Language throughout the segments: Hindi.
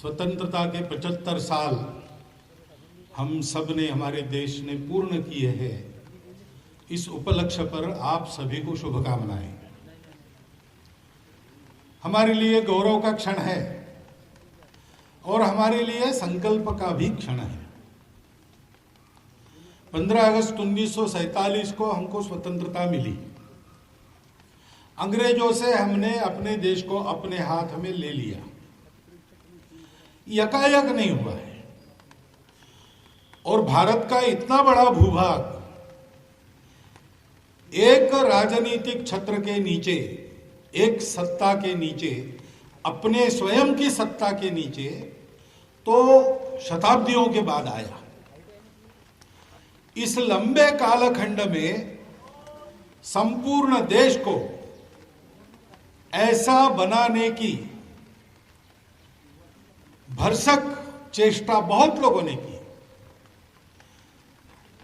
स्वतंत्रता के 75 साल हम सब ने, हमारे देश ने पूर्ण किए हैं। इस उपलक्ष्य पर आप सभी को शुभकामनाएं। हमारे लिए गौरव का क्षण है और हमारे लिए संकल्प का भी क्षण है। 15 अगस्त 1947 को हमको स्वतंत्रता मिली। अंग्रेजों से हमने अपने देश को अपने हाथ में ले लिया। यकायक नहीं हुआ है। और भारत का इतना बड़ा भूभाग एक राजनीतिक छत्र के नीचे, एक सत्ता के नीचे, अपने स्वयं की सत्ता के नीचे तो शताब्दियों के बाद आया। इस लंबे कालखंड में संपूर्ण देश को ऐसा बनाने की भरसक चेष्टा बहुत लोगों ने की।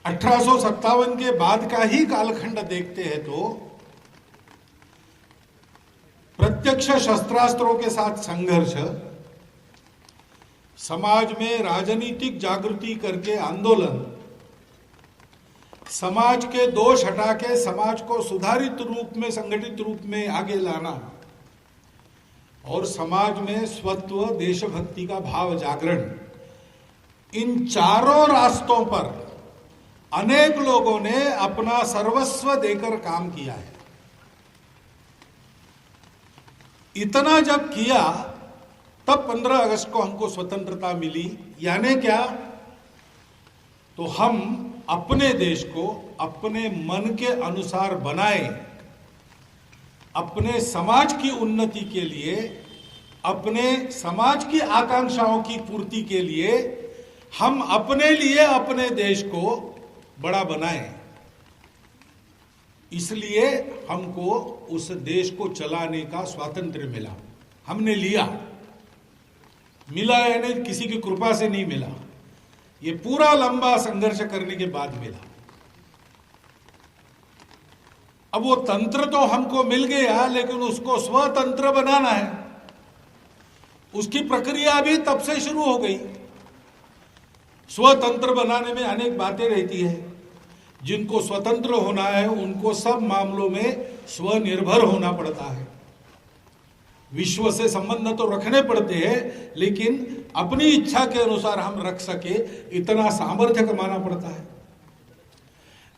1857 के बाद का ही कालखंड देखते हैं तो प्रत्यक्ष शस्त्रास्त्रों के साथ संघर्ष, समाज में राजनीतिक जागृति करके आंदोलन, समाज के दोष हटा के समाज को सुधारित रूप में, संगठित रूप में आगे लाना और समाज में स्वत्व, देशभक्ति का भाव जागरण, इन चारों रास्तों पर अनेक लोगों ने अपना सर्वस्व देकर काम किया है। इतना जब किया तब 15 अगस्त को हमको स्वतंत्रता मिली। यानी क्या? तो हम अपने देश को अपने मन के अनुसार बनाए, अपने समाज की उन्नति के लिए, अपने समाज की आकांक्षाओं की पूर्ति के लिए हम अपने लिए अपने देश को बड़ा बनाए। इसलिए हमको उस देश को चलाने का स्वातंत्र्य मिला। हमने लिया, मिला यानी किसी की कृपा से नहीं मिला, ये पूरा लंबा संघर्ष करने के बाद मिला। अब वो तंत्र तो हमको मिल गया, लेकिन उसको स्वतंत्र बनाना है। उसकी प्रक्रिया भी तब से शुरू हो गई। स्वतंत्र बनाने में अनेक बातें रहती है। जिनको स्वतंत्र होना है उनको सब मामलों में स्वनिर्भर होना पड़ता है। विश्व से संबंध तो रखने पड़ते हैं, लेकिन अपनी इच्छा के अनुसार हम रख सके इतना सामर्थ्य कमाना पड़ता है।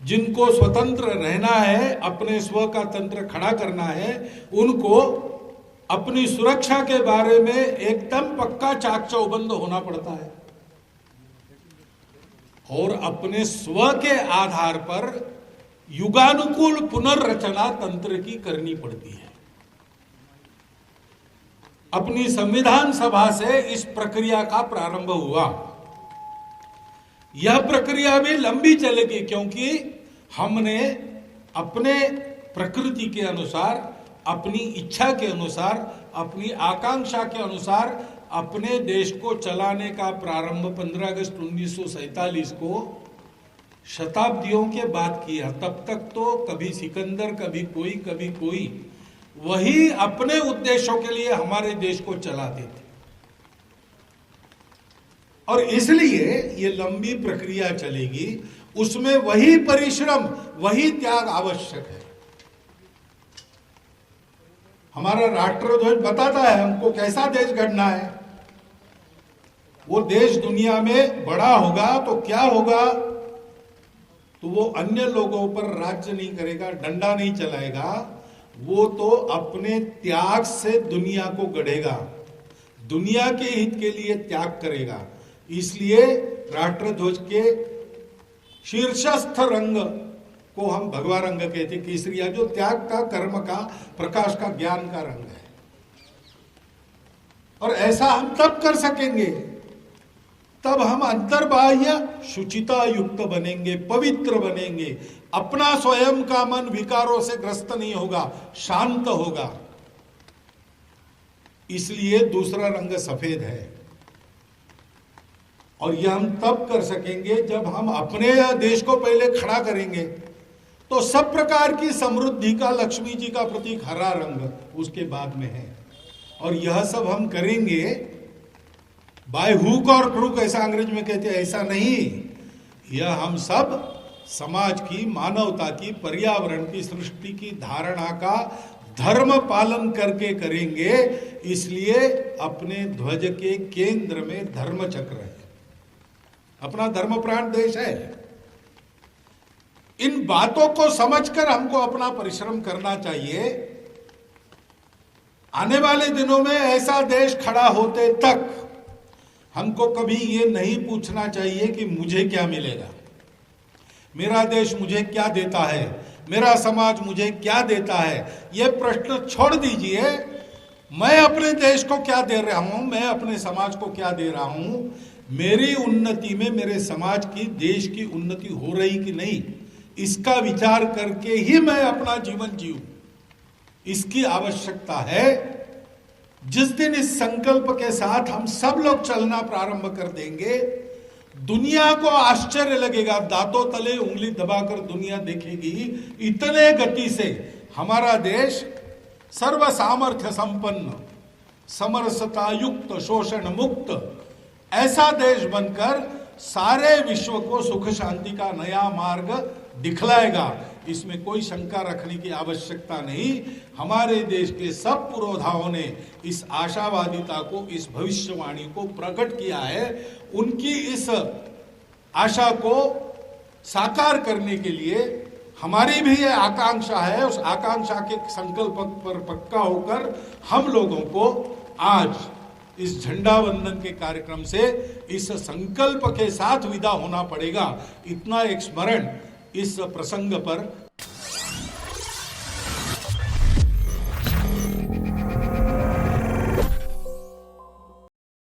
जिनको स्वतंत्र रहना है, अपने स्व का तंत्र खड़ा करना है, उनको अपनी सुरक्षा के बारे में एकदम पक्का चाक चौबंद होना पड़ता है और अपने स्व के आधार पर युगानुकूल पुनर्रचना तंत्र की करनी पड़ती है। अपनी संविधान सभा से इस प्रक्रिया का प्रारंभ हुआ। यह प्रक्रिया भी लंबी चलेगी, क्योंकि हमने अपने प्रकृति के अनुसार, अपनी इच्छा के अनुसार, अपनी आकांक्षा के अनुसार अपने देश को चलाने का प्रारंभ 15 अगस्त 1947 को शताब्दियों के बाद किया। तब तक तो कभी सिकंदर, कभी कोई वही अपने उद्देश्यों के लिए हमारे देश को चलाते थे। और इसलिए ये लंबी प्रक्रिया चलेगी। उसमें वही परिश्रम, वही त्याग आवश्यक है। हमारा राष्ट्रध्वज बताता है हमको कैसा देश गढ़ना है। वो देश दुनिया में बड़ा होगा तो क्या होगा? तो वो अन्य लोगों पर राज्य नहीं करेगा, डंडा नहीं चलाएगा। वो तो अपने त्याग से दुनिया को गढ़ेगा, दुनिया के हित के लिए त्याग करेगा। इसलिए राष्ट्रध्वज के शीर्षस्थ रंग को हम भगवा रंग कहते, केसरिया, जो त्याग का, कर्म का, प्रकाश का, ज्ञान का रंग है। और ऐसा हम तब कर सकेंगे, तब हम अंतर्बाह्य शुचिता युक्त बनेंगे, पवित्र बनेंगे। अपना स्वयं का मन विकारों से ग्रस्त नहीं होगा, शांत होगा। इसलिए दूसरा रंग सफेद है। और यह हम तब कर सकेंगे जब हम अपने देश को पहले खड़ा करेंगे। तो सब प्रकार की समृद्धि का, लक्ष्मी जी का प्रतीक हरा रंग उसके बाद में है। और यह सब हम करेंगे बाय हुक और क्रूक, ऐसा अंग्रेज में कहते हैं, ऐसा नहीं। यह हम सब समाज की, मानवता की, पर्यावरण की, सृष्टि की धारणा का धर्म पालन करके करेंगे। इसलिए अपने ध्वज के केंद्र में धर्म चक्र है, अपना धर्मप्राण देश है। इन बातों को समझकर हमको अपना परिश्रम करना चाहिए। आने वाले दिनों में ऐसा देश खड़ा होते तक हमको कभी ये नहीं पूछना चाहिए कि मुझे क्या मिलेगा, मेरा देश मुझे क्या देता है, मेरा समाज मुझे क्या देता है। ये प्रश्न छोड़ दीजिए। मैं अपने देश को क्या दे रहा हूं, मैं अपने समाज को क्या दे रहा हूं, मेरी उन्नति में मेरे समाज की, देश की उन्नति हो रही कि नहीं, इसका विचार करके ही मैं अपना जीवन जीऊं, इसकी आवश्यकता है। जिस दिन इस संकल्प के साथ हम सब लोग चलना प्रारंभ कर देंगे, दुनिया को आश्चर्य लगेगा, दांतों तले उंगली दबाकर दुनिया देखेगी, इतने गति से हमारा देश सर्व सामर्थ्य संपन्न, समरसता युक्त, शोषण मुक्त ऐसा देश बनकर सारे विश्व को सुख शांति का नया मार्ग दिखलाएगा। इसमें कोई शंका रखने की आवश्यकता नहीं। हमारे देश के सब पुरोधाओं ने इस आशावादिता को, इस भविष्यवाणी को प्रकट किया है। उनकी इस आशा को साकार करने के लिए हमारी भी यह आकांक्षा है। उस आकांक्षा के संकल्प पर पक्का होकर हम लोगों को आज इस झंडा वंदन के कार्यक्रम से इस संकल्प के साथ विदा होना पड़ेगा। इतना एक स्मरण इस प्रसंग पर